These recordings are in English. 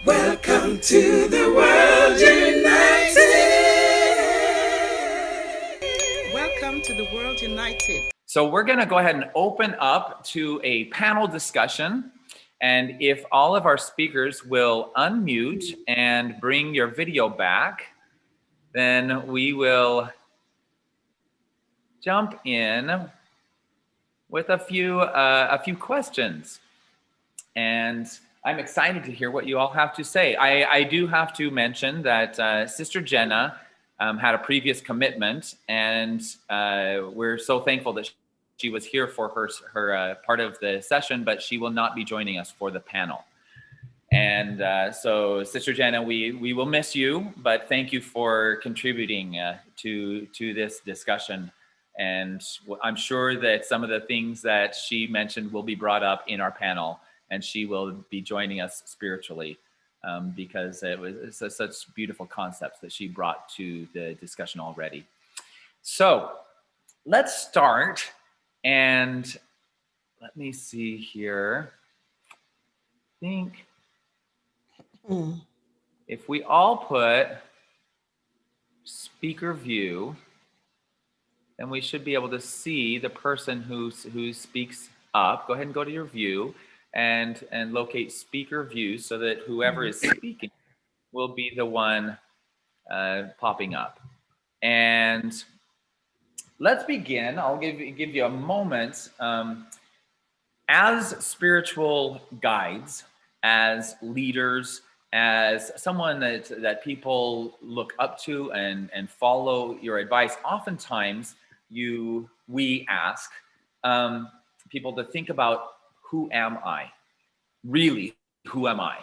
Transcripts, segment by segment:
Welcome to the World United. Welcome to the World United. So we're going to go ahead and open up to a panel discussion. And if all of our speakers will unmute and bring your video back, then we will jump in with a few questions. And I'm excited to hear what you all have to say. I do have to mention that Sister Jenna had a previous commitment, and we're so thankful that she was here for her part of the session, but she will not be joining us for the panel. And so, Sister Jenna, we will miss you, but thank you for contributing to this discussion. And I'm sure that some of the things that she mentioned will be brought up in our panel, and she will be joining us spiritually because it's such beautiful concepts that she brought to the discussion already. So let's start, and let me see here. I think if we all put speaker view, then we should be able to see the person who speaks up. Go ahead and go to your view and locate speaker view so that whoever is speaking will be the one popping up. And let's begin. I'll give you a moment. As spiritual guides, as leaders, as someone that people look up to and follow your advice, oftentimes we ask people to think about, who am I? Really, who am I?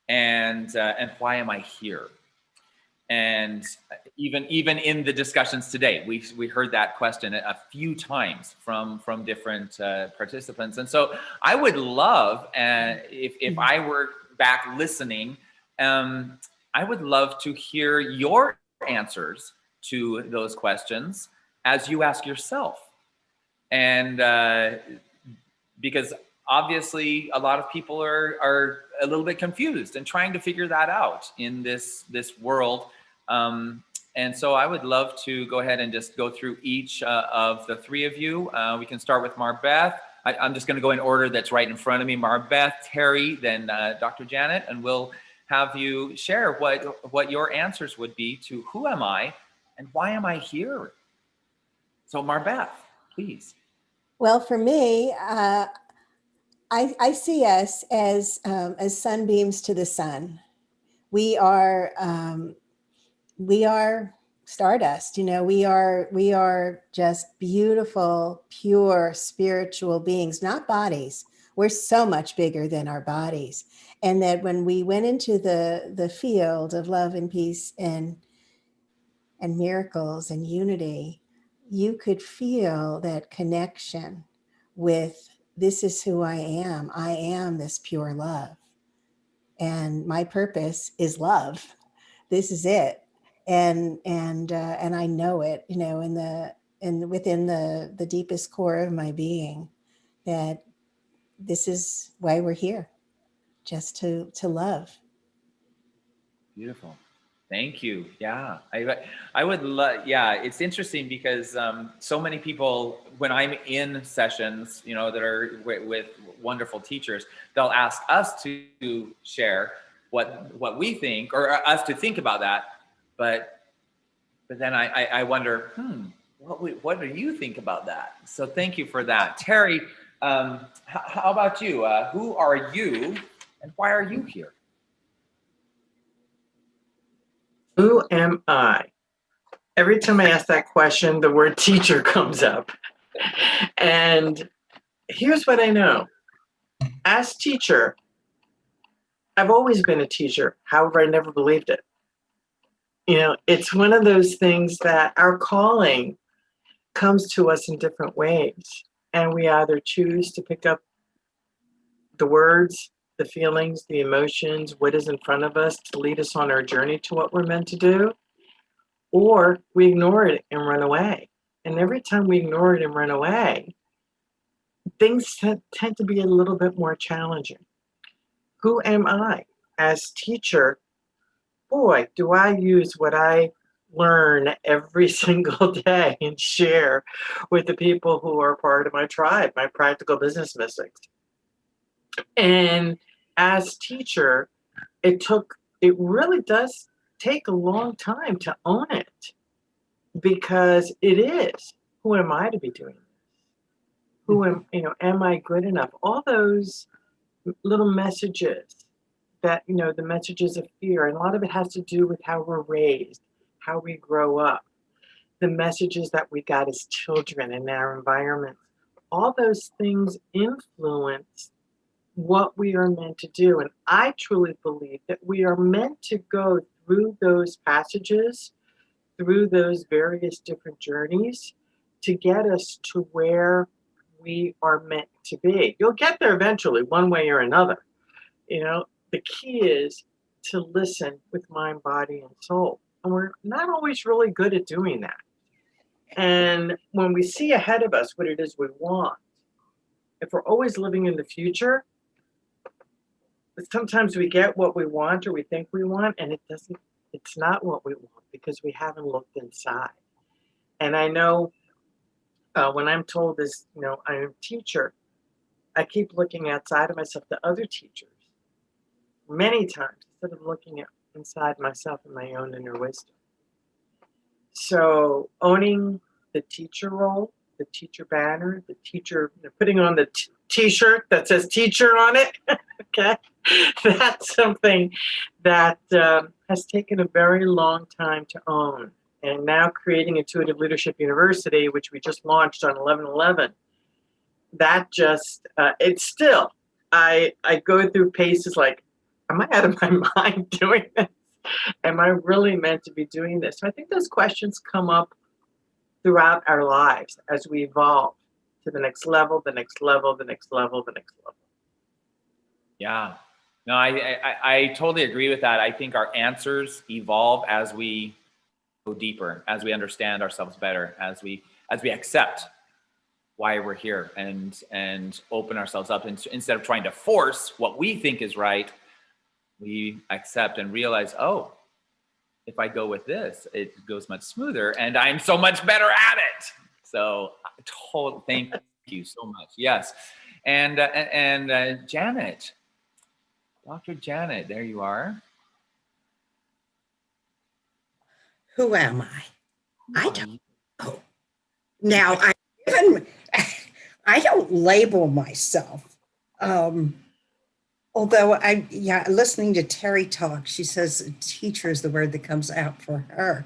And why am I here? And even in the discussions today, we heard that question a few times from different participants. And so I would love, if I were back listening, I would love to hear your answers to those questions as you ask yourself. And because obviously a lot of people are a little bit confused and trying to figure that out in this world. And so I would love to go ahead and just go through each of the three of you. We can start with Marbeth. I'm just going to go in order that's right in front of me. Marbeth, Terry, then Dr. Janet, and we'll have you share what your answers would be to who am I and why am I here? So Marbeth, please. Well, for me, I see us as sunbeams to the sun. We are stardust. You know, we are just beautiful, pure spiritual beings, not bodies. We're so much bigger than our bodies. And that when we went into the field of love and peace and miracles and unity, you could feel that connection with, this is who I am. I am this pure love. And my purpose is love. This is it. And I know it, you know, within the deepest core of my being, that this is why we're here, just to love. Beautiful. Thank you. Yeah, I would love, yeah, it's interesting because so many people, when I'm in sessions, you know, that are with wonderful teachers, they'll ask us to share what we think, or us to think about that. But then I wonder, what do you think about that? So thank you for that. Terry, how about you? Who are you and why are you here? Who am I? Every time I ask that question, the word teacher comes up. And here's what I know. As teacher, I've always been a teacher. However, I never believed it. You know, it's one of those things that our calling comes to us in different ways. And we either choose to pick up the words, the feelings, the emotions, what is in front of us to lead us on our journey to what we're meant to do, or we ignore it and run away. And every time we ignore it and run away, things tend to be a little bit more challenging. Who am I? as teacher, boy, do I use what I learn every single day and share with the people who are part of my tribe, my practical business mystics. And as teacher, it really does take a long time to own it, because it is, who am I to be doing this? Who am I good enough? All those little messages that, the messages of fear, and a lot of it has to do with how we're raised, how we grow up, the messages that we got as children in our environments. All those things influence what we are meant to do. And I truly believe that we are meant to go through those passages, through those various different journeys, to get us to where we are meant to be. You'll get there eventually, one way or another. The key is to listen with mind, body, and soul. And we're not always really good at doing that. And when we see ahead of us what it is we want, if we're always living in the future, sometimes we get what we want or we think we want, and it's not what we want, because we haven't looked inside. And I know when I'm told this, I'm a teacher, I keep looking outside of myself to other teachers many times instead of looking inside myself and my own inner wisdom. So owning the teacher role, the teacher banner, the teacher, putting on the t-shirt that says teacher on it, okay? That's something that has taken a very long time to own. And now creating Intuitive Leadership University, which we just launched on 11/11, that just, it's still, I go through paces like, am I out of my mind doing this? Am I really meant to be doing this? So I think those questions come up throughout our lives as we evolve to the next level, the next level, the next level, the next level. Yeah. No, I totally agree with that. I think our answers evolve as we go deeper, as we understand ourselves better, as we accept why we're here and open ourselves up. And instead of trying to force what we think is right, we accept and realize, oh, if I go with this, it goes much smoother and I'm so much better at it. So thank you so much. Yes. And Janet, Dr. Janet, there you are. Who am I? I don't know. Now, I don't label myself. Although listening to Terry talk, she says teacher is the word that comes out for her.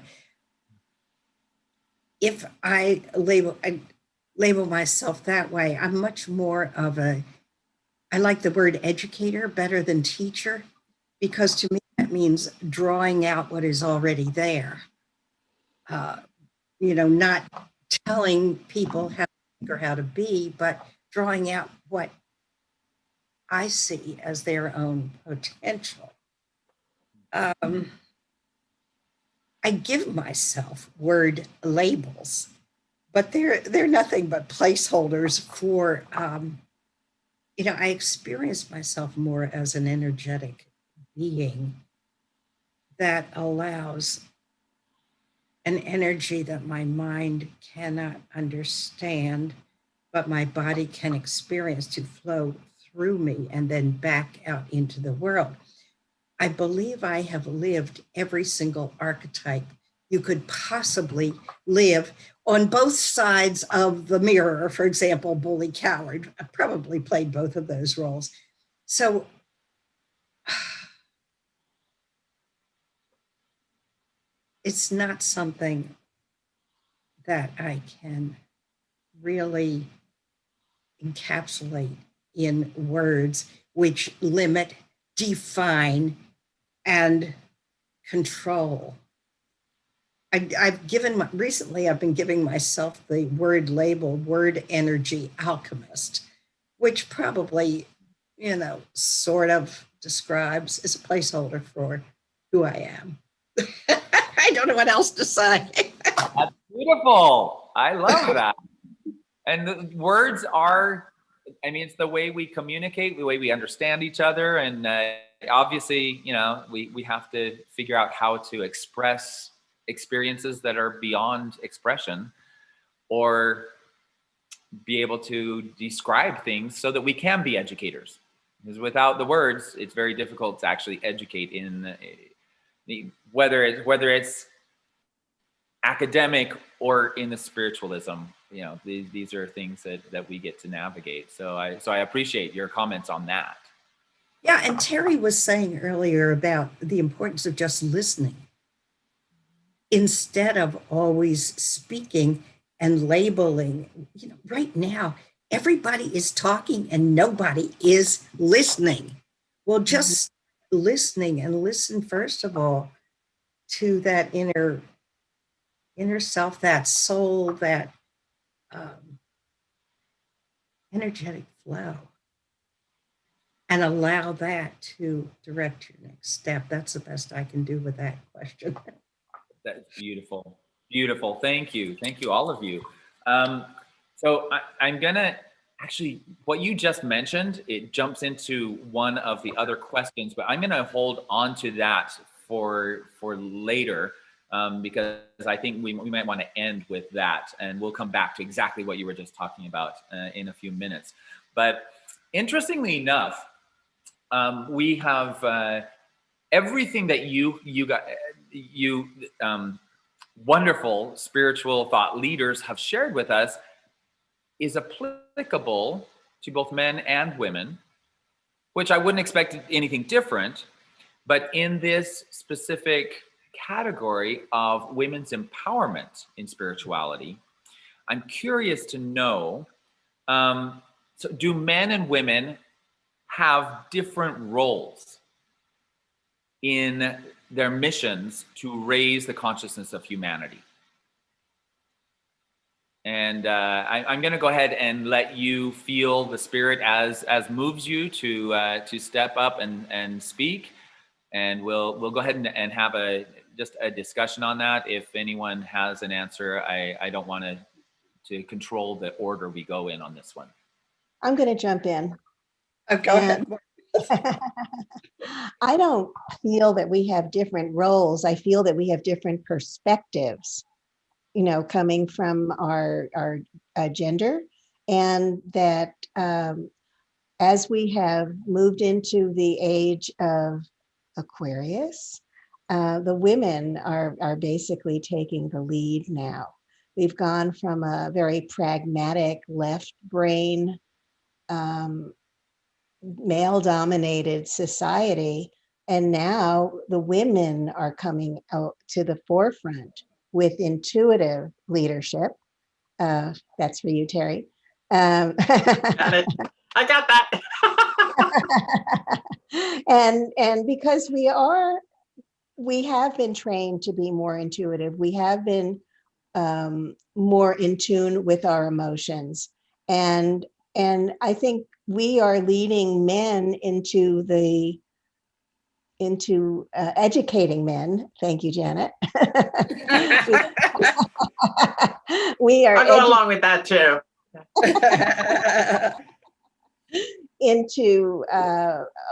If I label myself that way, I'm much more of I like the word educator better than teacher, because to me that means drawing out what is already there. Not telling people how to think or how to be, but drawing out what I see as their own potential. I give myself word labels, but they're nothing but placeholders for, I experience myself more as an energetic being that allows an energy that my mind cannot understand, but my body can experience, to flow through me and then back out into the world. I believe I have lived every single archetype you could possibly live on both sides of the mirror. For example, bully, coward. I probably played both of those roles. So it's not something that I can really encapsulate in words which limit, define, and control. Recently I've been giving myself the word label, word energy alchemist, which probably, sort of describes, is a placeholder for who I am. I don't know what else to say. That's beautiful. I love that. And the words are I mean, it's the way we communicate, the way we understand each other. And obviously, you know, we have to figure out how to express experiences that are beyond expression, or be able to describe things so that we can be educators. Because without the words, it's very difficult to actually educate in whether it's academic or in the spiritualism. You know, these are things that we get to navigate. So I appreciate your comments on that. Yeah, and Terry was saying earlier about the importance of just listening instead of always speaking and labeling. You know, right now, everybody is talking and nobody is listening. Well, just listening, and listen, first of all, to that inner self, that soul, that energetic flow, and allow that to direct your next step. That's the best I can do with that question. That's beautiful. Beautiful. Thank you. Thank you, all of you. So I'm gonna actually, what you just mentioned, it jumps into one of the other questions, but I'm gonna hold on to that for later, because I think we might want to end with that, and we'll come back to exactly what you were just talking about in a few minutes. But interestingly enough, we have everything that you wonderful spiritual thought leaders have shared with us is applicable to both men and women, which I wouldn't expect anything different. But in this specific category of women's empowerment in spirituality, I'm curious to know, so do men and women have different roles in their missions to raise the consciousness of humanity? And I'm going to go ahead and let you feel the spirit as moves you to step up and speak. And we'll go ahead and have just a discussion on that. If anyone has an answer, I don't want to control the order we go in on this one. I'm going to jump in. Go ahead. I don't feel that we have different roles. I feel that we have different perspectives, you know, coming from our gender, and that as we have moved into the age of Aquarius, the women are basically taking the lead now. We've gone from a very pragmatic left brain, male-dominated society, and now the women are coming out to the forefront with intuitive leadership. That's for you, Terry. Got it. I got that. And because we have been trained to be more intuitive, we have been more in tune with our emotions, and I think we are leading men into educating men. Thank you, Janet. We are I'll go along with that too. into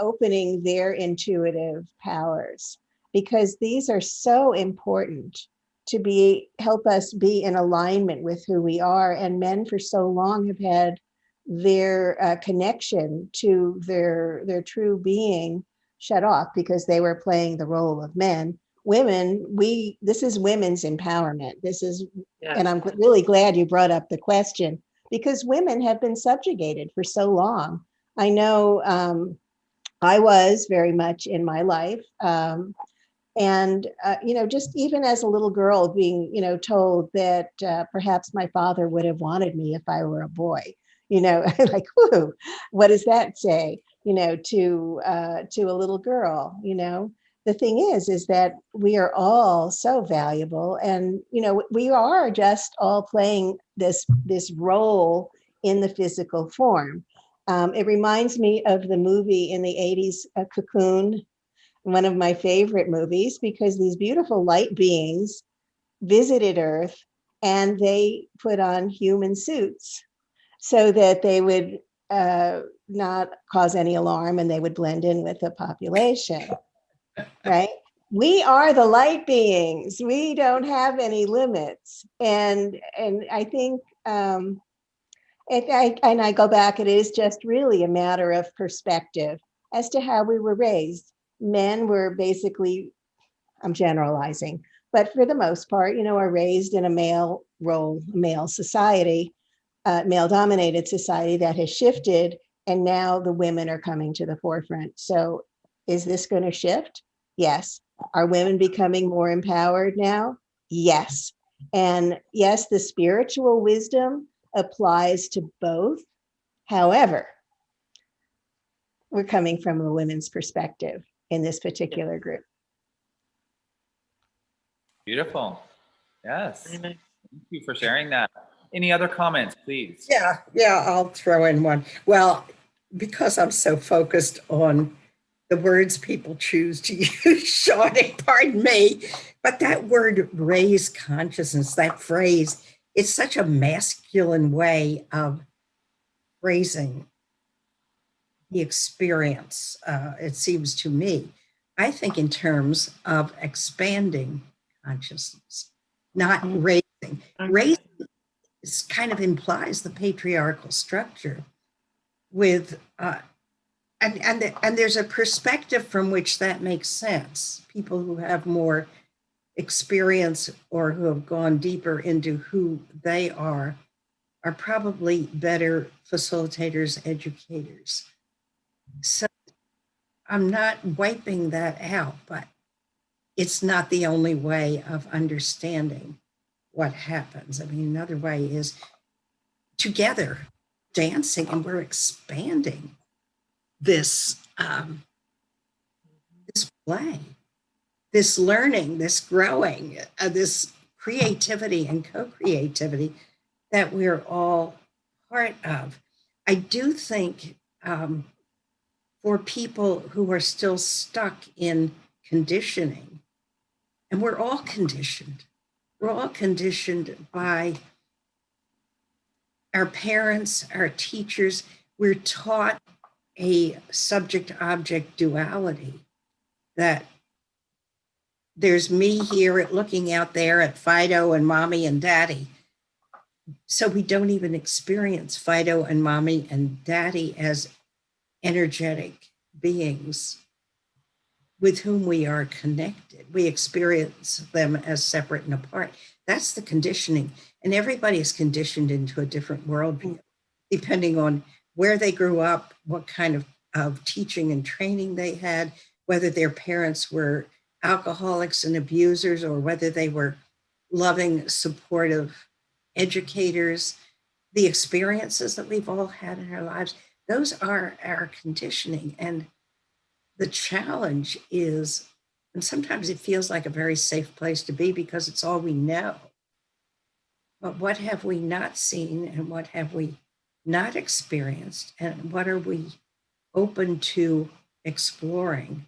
opening their intuitive powers, because these are so important to help us be in alignment with who we are. And men for so long have had their connection to their true being shut off because they were playing the role of men. Women, this is women's empowerment. This is, yes. And I'm really glad you brought up the question, because women have been subjugated for so long. I know I was very much in my life. You know, just even as a little girl being, you know, told that perhaps my father would have wanted me if I were a boy, you know, like, whoo, what does that say, you know, to a little girl? You know, the thing is that we are all so valuable, and, you know, we are just all playing this role in the physical form. It reminds me of the movie in the 80s, Cocoon, one of my favorite movies, because these beautiful light beings visited Earth and they put on human suits so that they would not cause any alarm, and they would blend in with the population, right? We are the light beings. We don't have any limits. And I think, and I go back, it is just really a matter of perspective as to how we were raised. Men were basically, I'm generalizing, but for the most part, are raised in a male role, male society, male dominated society that has shifted. And now the women are coming to the forefront. So is this going to shift? Yes. Are women becoming more empowered now? Yes. And yes, the spiritual wisdom applies to both. However, we're coming from a women's perspective in this particular group. Beautiful. Yes. Very nice. Thank you for sharing that. Any other comments, please? Yeah, I'll throw in one. Well, because I'm so focused on the words people choose to use, Shawnee, pardon me, but that word raise consciousness, that phrase, it's such a masculine way of phrasing the experience, it seems to me. I think in terms of expanding consciousness, not raising. Raising kind of implies the patriarchal structure with and there's a perspective from which that makes sense. People who have more experience or who have gone deeper into who they are probably better facilitators, educators. So I'm not wiping that out, but it's not the only way of understanding what happens. I mean, another way is together dancing, and we're expanding this this play, this learning, this growing, this creativity and co-creativity that we're all part of. I do think for people who are still stuck in conditioning, and we're all conditioned by our parents, our teachers. We're taught a subject-object duality, that there's me here looking out there at Fido and mommy and daddy. So we don't even experience Fido and mommy and daddy as energetic beings with whom we are connected. We experience them as separate and apart. That's the conditioning. And everybody is conditioned into a different worldview, depending on where they grew up, what kind of teaching and training they had, whether their parents were alcoholics and abusers, or whether they were loving, supportive educators. The experiences that we've all had in our lives, those are our conditioning. And the challenge is, and sometimes it feels like a very safe place to be because it's all we know. But what have we not seen, and what have we not experienced, and what are we open to exploring,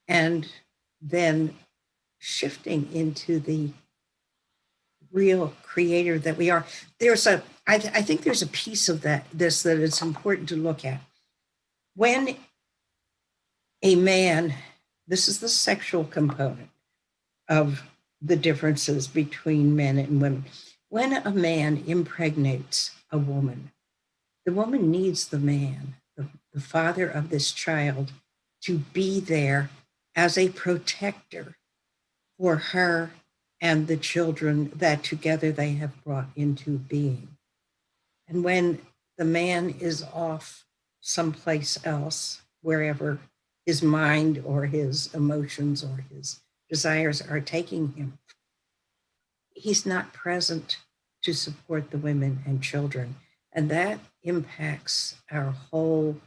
and then shifting into the real creator that we are? I think there's a piece of that it's important to look at. When a man, this is the sexual component of the differences between men and women. When a man impregnates a woman, the woman needs the man, the father of this child, to be there as a protector for her and the children that together they have brought into being. And when the man is off someplace else, wherever his mind or his emotions or his desires are taking him, he's not present to support the women and children. And that impacts our whole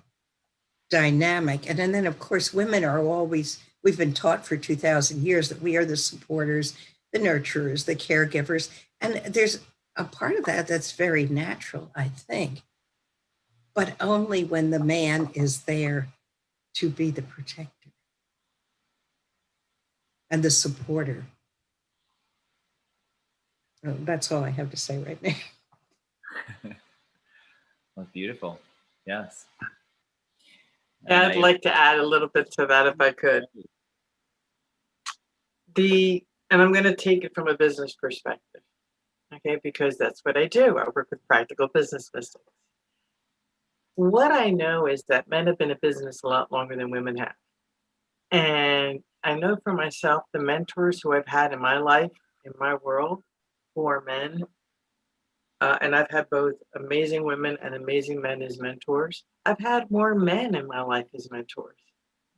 dynamic. And then, of course, women are always, we've been taught for 2,000 years that we are the supporters, the nurturers, the caregivers. And there's a part of that that's very natural, I think, but only when the man is there to be the protector and the supporter. That's all I have to say right now. That's beautiful. Yes. Yeah, And I'd like to add a little bit to that if I could. And I'm going to take it from a business perspective, okay, because that's what I do. I work with practical business mystics. What I know is that men have been in business a lot longer than women have. And I know for myself, the mentors who I've had in my life, in my world, who are men, and I've had both amazing women and amazing men as mentors. I've had more men in my life as mentors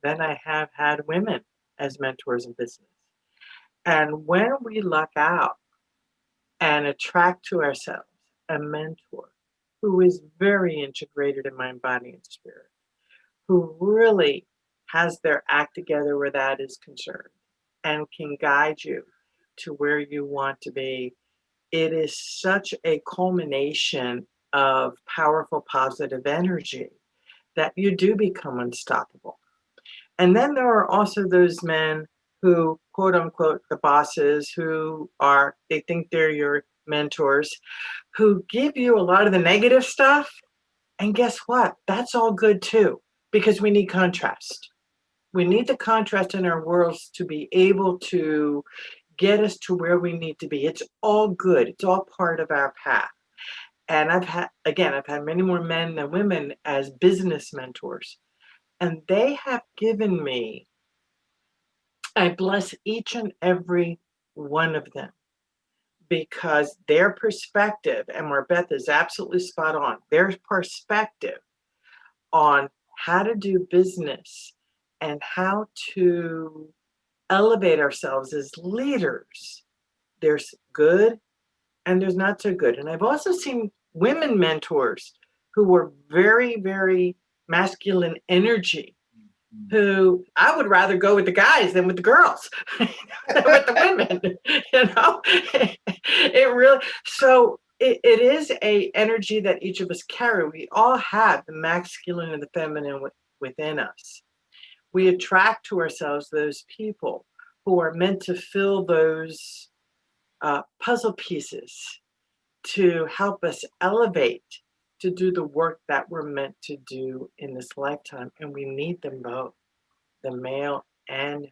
than I have had women as mentors in business. And when we luck out and attract to ourselves a mentor who is very integrated in mind, body, and spirit, who really has their act together where that is concerned and can guide you to where you want to be, it is such a culmination of powerful positive energy that you do become unstoppable. And then there are also those men who, quote unquote, the bosses who are, they think they're your mentors, who give you a lot of the negative stuff. And guess what? That's all good too, because we need contrast. We need the contrast in our worlds to be able to get us to where we need to be. It's all good. It's all part of our path. And I've had many more men than women as business mentors. And they have given me, I bless each and every one of them, because their perspective, and Marbeth is absolutely spot on, their perspective on how to do business and how to elevate ourselves as leaders. There's good and there's not so good. And I've also seen women mentors who were very, very masculine energy, who I would rather go with the guys than with the girls, than with the women, you know? It really, so it is a energy that each of us carry. We all have the masculine and the feminine within us. We attract to ourselves those people who are meant to fill those puzzle pieces to help us elevate, to do the work that we're meant to do in this lifetime. And we need them both, the male and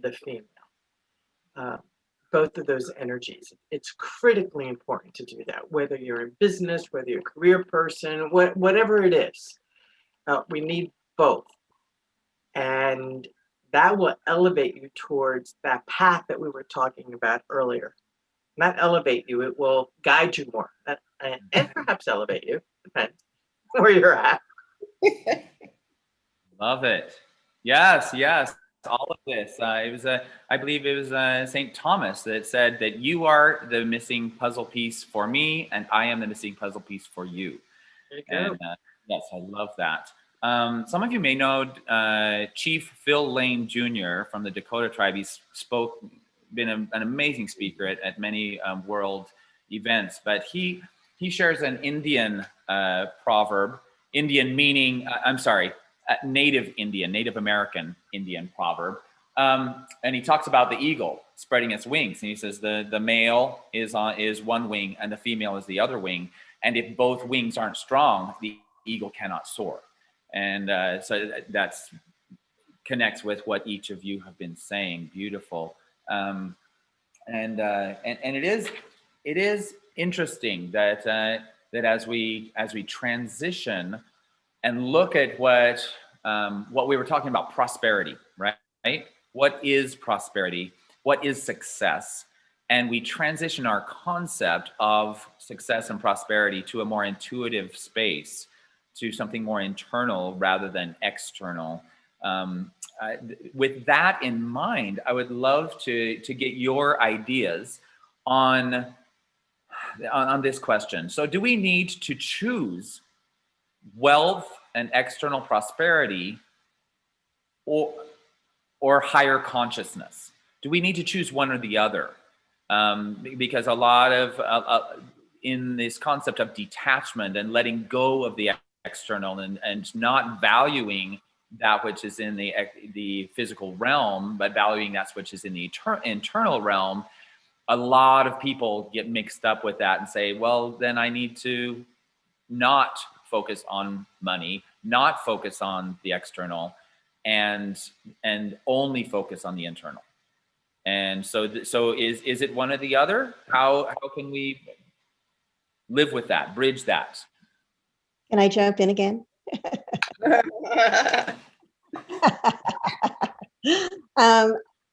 the female. Both of those energies. It's critically important to do that, whether you're in business, whether you're a career person, whatever it is. We need both. And that will elevate you towards that path that we were talking about earlier. Not elevate you, it will guide you more, and perhaps elevate you, depends where you're at. love it. Yes, yes. All of this. I believe it was St. Thomas that said that you are the missing puzzle piece for me, and I am the missing puzzle piece for you. There you go. And yes, I love that. Some of you may know Chief Phil Lane Jr. from the Dakota tribe. He's been an amazing speaker at many world events, but he shares an Indian proverb, Indian meaning, Native Indian, Native American Indian proverb. And he talks about the eagle spreading its wings. And he says the male is one wing and the female is the other wing. And if both wings aren't strong, the eagle cannot soar. And so that's connects with what each of you have been saying. Beautiful. And it is interesting that as we transition and look at what we were talking about, prosperity, right? What is prosperity? What is success? And we transition our concept of success and prosperity to a more intuitive space, to something more internal rather than external. With that in mind, I would love to get your ideas on this question. So do we need to choose wealth and external prosperity or higher consciousness? Do we need to choose one or the other? Because a lot of in this concept of detachment and letting go of the external and not valuing that which is in the physical realm, but valuing that which is in the internal realm, a lot of people get mixed up with that and say, well, then I need to not focus on money, not focus on the external, and only focus on the internal. And so is it one or the other? How can we live with that, bridge that? Can I jump in again?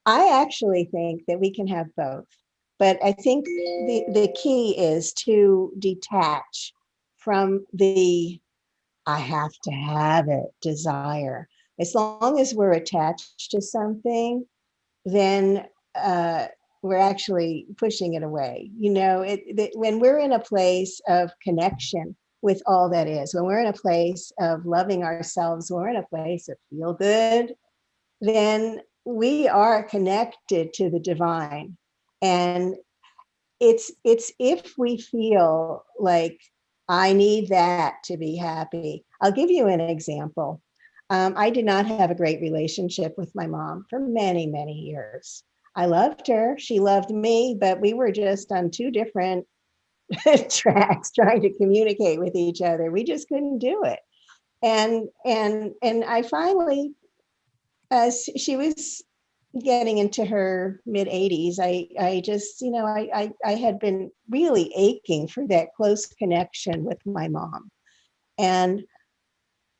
I actually think that we can have both, but I think the key is to detach from the I have to have it desire. As long as we're attached to something, then we're actually pushing it away. You know, when we're in a place of connection with all that is, when we're in a place of loving ourselves, when we're in a place of feel good, then we are connected to the divine. And it's if we feel like I need that to be happy. I'll give you an example. I did not have a great relationship with my mom for many, many years. I loved her. She loved me, but we were just on two different tracks trying to communicate with each other. We just couldn't do it. And I finally, as she was getting into her mid 80s, I just, you know, I had been really aching for that close connection with my mom. And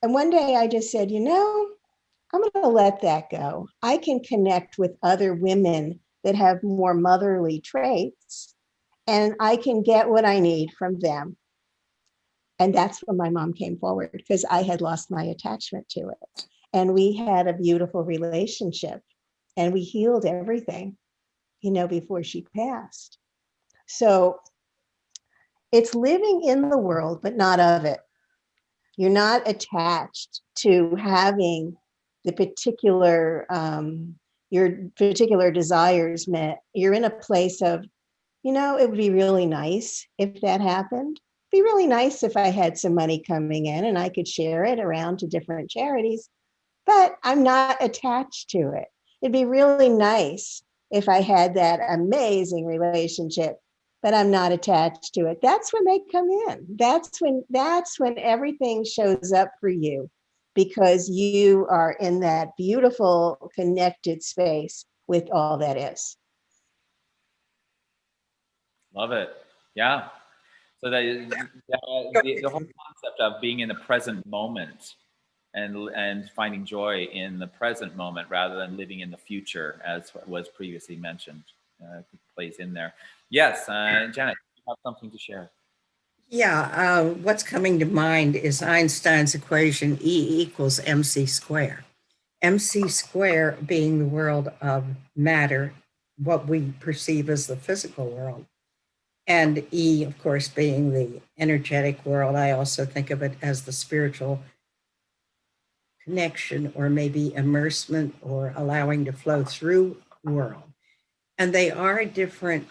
one day I just said, you know, I'm going to let that go. I can connect with other women that have more motherly traits, and I can get what I need from them. And that's when my mom came forward, because I had lost my attachment to it. And we had a beautiful relationship, and we healed everything, you know, before she passed. So it's living in the world, but not of it. You're not attached to having the particular, your particular desires met. You're in a place of, you know, it would be really nice if that happened. It'd be really nice if I had some money coming in and I could share it around to different charities, but I'm not attached to it. It'd be really nice if I had that amazing relationship, but I'm not attached to it. That's when they come in. That's when everything shows up for you, because you are in that beautiful connected space with all that is. Love it. Yeah. So the whole concept of being in the present moment and finding joy in the present moment rather than living in the future, as was previously mentioned, plays in there. Yes, Janet, you have something to share. Yeah, what's coming to mind is Einstein's equation E equals mc squared. MC square being the world of matter, what we perceive as the physical world. And E, of course, being the energetic world. I also think of it as the spiritual connection, or maybe immersement, or allowing to flow through world. And they are different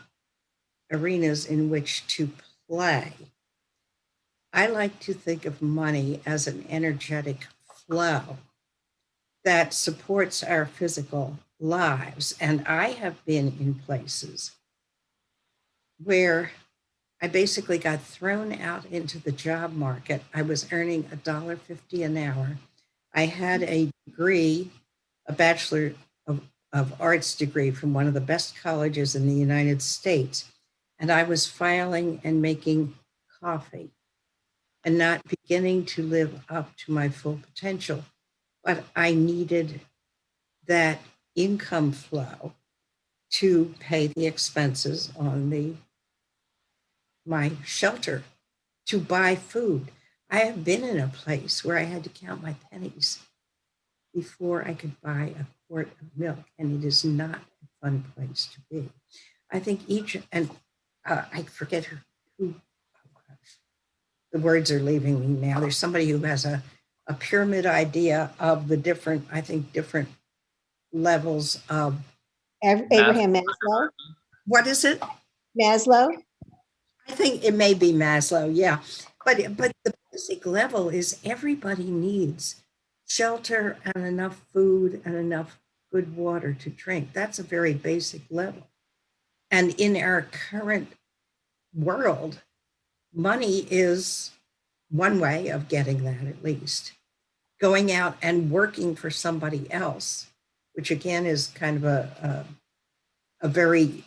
arenas in which to play. I like to think of money as an energetic flow that supports our physical lives. And I have been in places where I basically got thrown out into the job market. I was earning $1.50 an hour. I had a degree, a Bachelor of Arts degree from one of the best colleges in the United States. And I was filing and making coffee and not beginning to live up to my full potential. But I needed that income flow to pay the expenses on my shelter, to buy food. I have been in a place where I had to count my pennies before I could buy a quart of milk, and it is not a fun place to be. I think I forget who, the words are leaving me now. There's somebody who has a pyramid idea of the different levels of. Abraham Maslow. What is it? Maslow. I think it may be Maslow, yeah. But the basic level is everybody needs shelter and enough food and enough good water to drink. That's a very basic level. And in our current world, money is one way of getting that, at least. Going out and working for somebody else, which again is kind of a very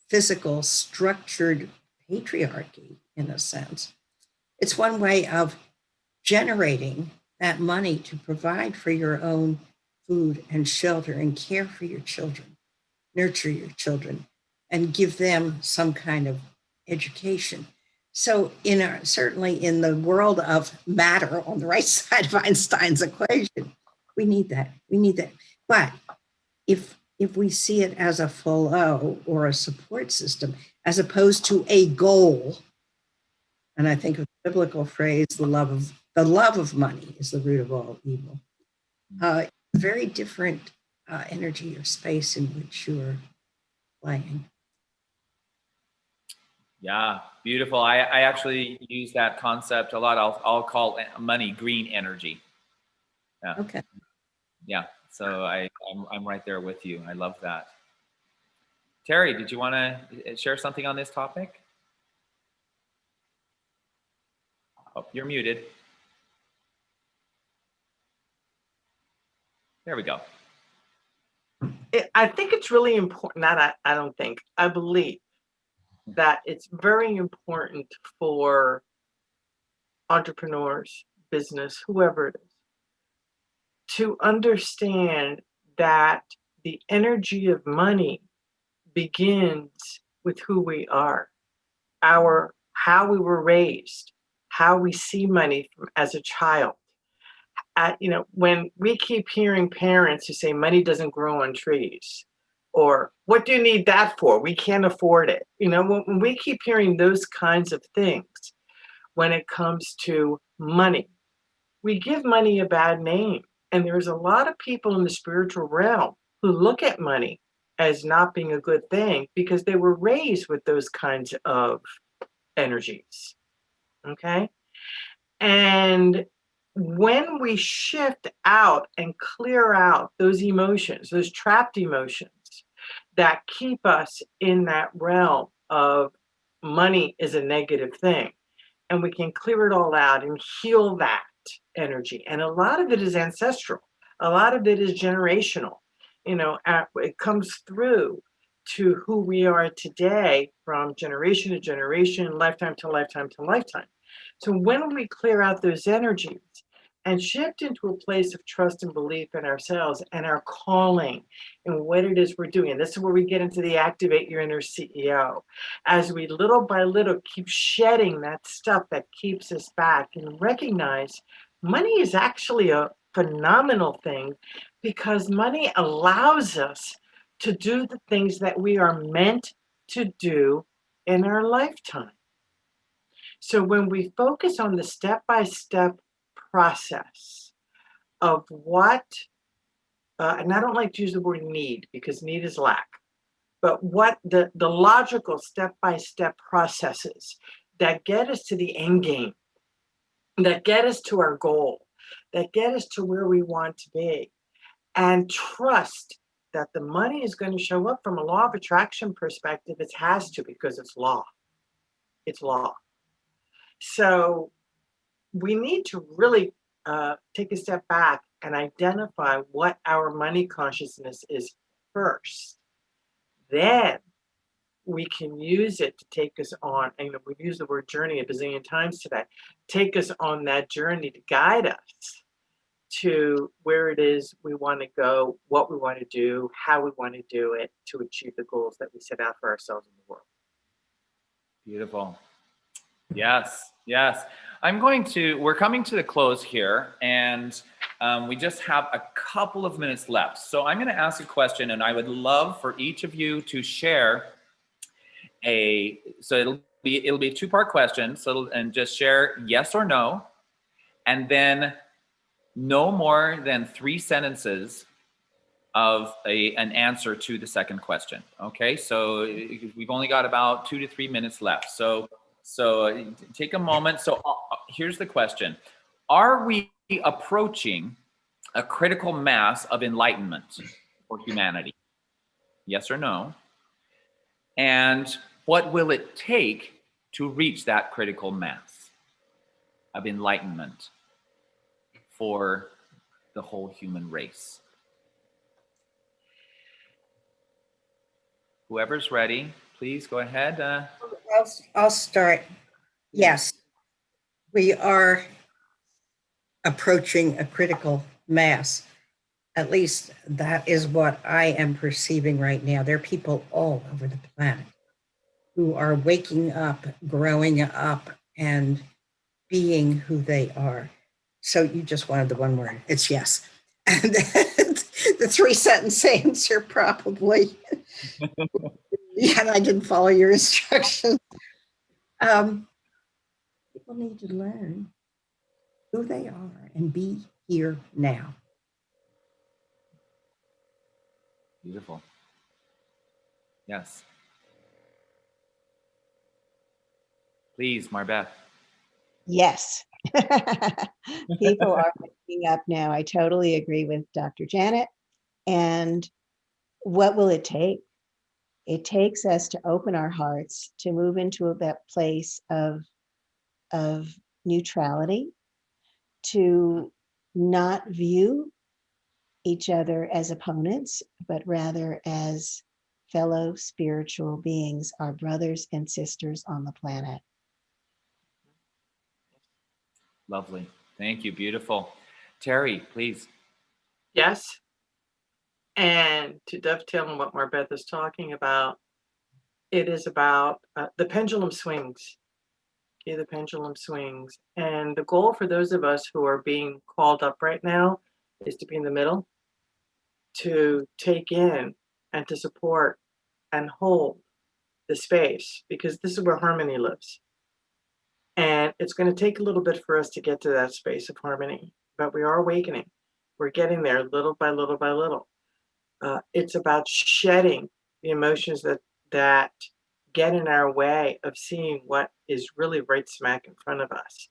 physical, structured patriarchy in a sense. It's one way of generating that money to provide for your own food and shelter and care for your children, nurture your children, and give them some kind of education. So certainly in the world of matter on the right side of Einstein's equation, we need that. We need that. But if we see it as a flow or a support system, as opposed to a goal, and I think of the biblical phrase, the love of money is the root of all evil. Very different energy or space in which you're playing. Yeah, beautiful. I actually use that concept a lot. I'll call money green energy. Yeah. Okay. Yeah. So I'm right there with you. I love that. Terry, did you want to share something on this topic? Oh, you're muted. There we go. I think it's really important, I don't think, I believe that it's very important for entrepreneurs, business, whoever it is, to understand that the energy of money begins with who we are, how we were raised, how we see money as a child. When we keep hearing parents who say money doesn't grow on trees, or what do you need that for? We can't afford it. When we keep hearing those kinds of things, when it comes to money, we give money a bad name. And there's a lot of people in the spiritual realm who look at money as not being a good thing because they were raised with those kinds of energies. Okay? And when we shift out and clear out those emotions, those trapped emotions that keep us in that realm of money is a negative thing, and we can clear it all out and heal that energy. And a lot of it is ancestral. A lot of it is generational. It comes through to who we are today from generation to generation, lifetime to lifetime to lifetime. So when we clear out those energies and shift into a place of trust and belief in ourselves and our calling and what it is we're doing, and this is where we get into the activate your inner CEO, as we little by little keep shedding that stuff that keeps us back and recognize money is actually a phenomenal thing because money allows us to do the things that we are meant to do in our lifetime. So when we focus on the step-by-step process of what, and I don't like to use the word need because need is lack, but what the logical step-by-step processes that get us to the end game, that get us to our goal, that get us to where we want to be, and trust that the money is going to show up from a law of attraction perspective. It has to because it's law. It's law. So we need to really take a step back and identify what our money consciousness is first. Then we can use it to take us on, and we've used the word journey a bazillion times today, take us on that journey to guide us to where it is we want to go, what we want to do, how we want to do it to achieve the goals that we set out for ourselves in the world. Beautiful. Yes, yes. We're coming to the close here, and we just have a couple of minutes left. So I'm going to ask a question, and I would love for each of you to share so it'll be a two-part question. And just share yes or no, and then no more than 3 sentences of an answer to the second question. Okay, so we've only got about 2 to 3 minutes left. So take a moment. So here's the question. Are we approaching a critical mass of enlightenment for humanity? Yes or no? And what will it take to reach that critical mass? of enlightenment for the whole human race. Whoever's ready, please go ahead. I'll start. Yes, we are approaching a critical mass. At least that is what I am perceiving right now. There are people all over the planet who are waking up, growing up, and being who they are. So you just wanted the one word. It's yes. And the 3-sentence answer probably. Yeah, and I didn't follow your instructions. People need to learn who they are and be here now. Beautiful. Yes. Please, Marbeth. Yes. People are waking up now. I totally agree with Dr. Janet. And what will it take? It takes us to open our hearts, to move into that place of neutrality, to not view each other as opponents, but rather as fellow spiritual beings, our brothers and sisters on the planet. Lovely. Thank you. Beautiful. Terry, please. Yes. And to dovetail on what Marbeth is talking about, it is about the pendulum swings. Okay, the pendulum swings. And the goal for those of us who are being called up right now is to be in the middle, to take in and to support and hold the space, because this is where harmony lives. And it's going to take a little bit for us to get to that space of harmony, but we are awakening. We're getting there little by little by little. It's about shedding the emotions that get in our way of seeing what is really right smack in front of us.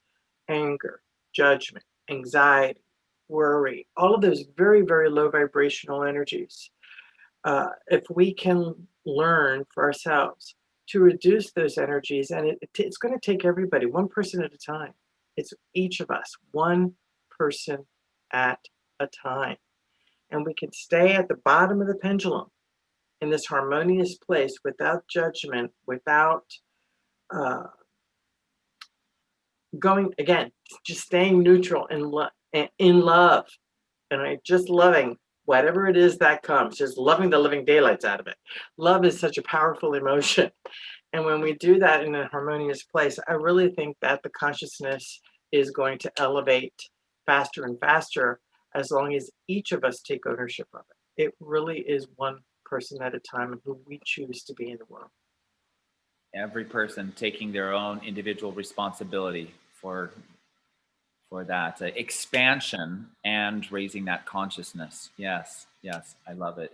Anger, judgment, anxiety, worry, all of those very, very low vibrational energies. If we can learn for ourselves to reduce those energies, and it's going to take everybody, one person at a time. It's each of us, one person at a time. And we can stay at the bottom of the pendulum in this harmonious place without judgment, without going, again, just staying neutral and in love. And just loving whatever it is that comes, just loving the living daylights out of it. Love is such a powerful emotion. And when we do that in a harmonious place, I really think that the consciousness is going to elevate faster and faster as long as each of us take ownership of it. It really is one person at a time and who we choose to be in the world. Every person taking their own individual responsibility for that expansion and raising that consciousness. Yes, yes, I love it.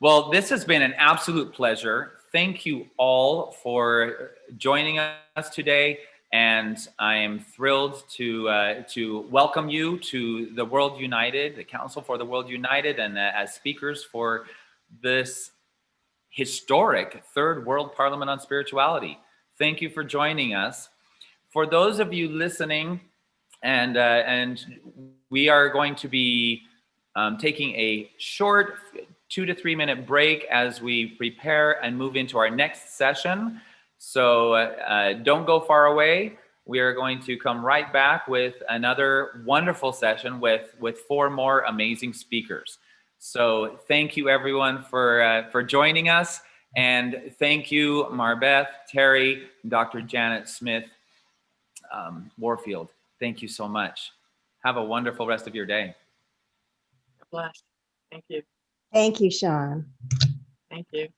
Well, this has been an absolute pleasure. Thank you all for joining us today. And I am thrilled to welcome you to the World United, the Council for the World United, and as speakers for this historic Third World Parliament on Spirituality. Thank you for joining us. For those of you listening, and we are going to be taking a short 2 to 3 minute break as we prepare and move into our next session. So don't go far away. We are going to come right back with another wonderful session with 4 more amazing speakers. So thank you everyone for joining us, and thank you Marbeth, Terry, Dr. Janet Smith, Warfield. Thank you so much. Have a wonderful rest of your day. God bless. Thank you. Thank you, Sean. Thank you.